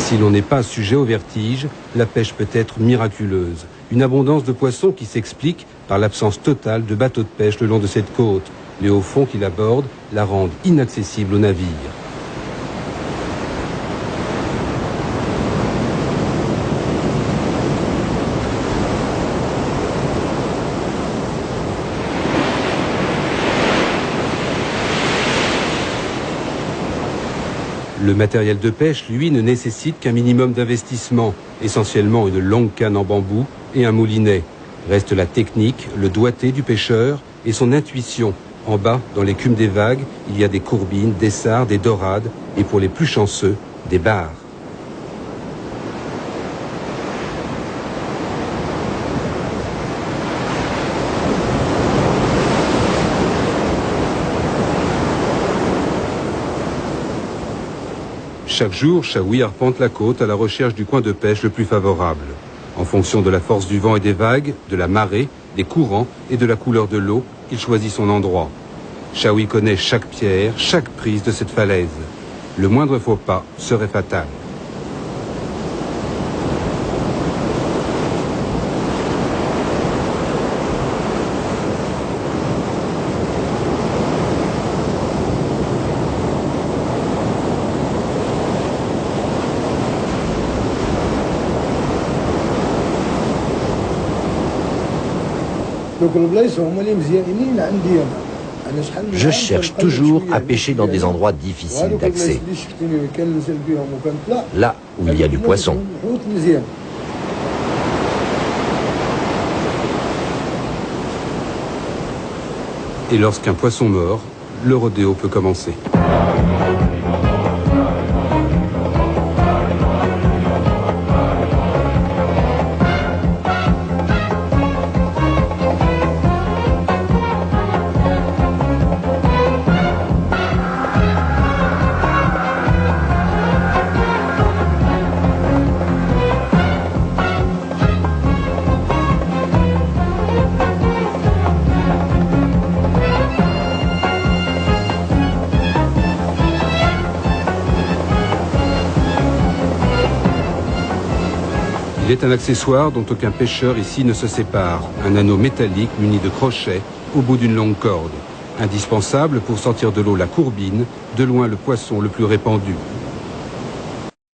Si l'on n'est pas sujet au vertige, la pêche peut être miraculeuse. Une abondance de poissons qui s'explique par l'absence totale de bateaux de pêche le long de cette côte. Les hauts fonds qui la bordent la rendent inaccessible aux navires. Le matériel de pêche, lui, ne nécessite qu'un minimum d'investissement, essentiellement une longue canne en bambou et un moulinet. Reste la technique, le doigté du pêcheur et son intuition. En bas, dans l'écume des vagues, il y a des courbines, des sardes, des dorades et pour les plus chanceux, des barres. Chaque jour, Chaoui arpente la côte à la recherche du coin de pêche le plus favorable. En fonction de la force du vent et des vagues, de la marée, des courants et de la couleur de l'eau, il choisit son endroit. Chaoui connaît chaque pierre, chaque prise de cette falaise. Le moindre faux pas serait fatal. Je cherche toujours à pêcher dans des endroits difficiles d'accès, là où il y a du poisson. Et lorsqu'un poisson mord, le rodéo peut commencer. Il est un accessoire dont aucun pêcheur ici ne se sépare. Un anneau métallique muni de crochets au bout d'une longue corde. Indispensable pour sortir de l'eau la courbine, de loin le poisson le plus répandu.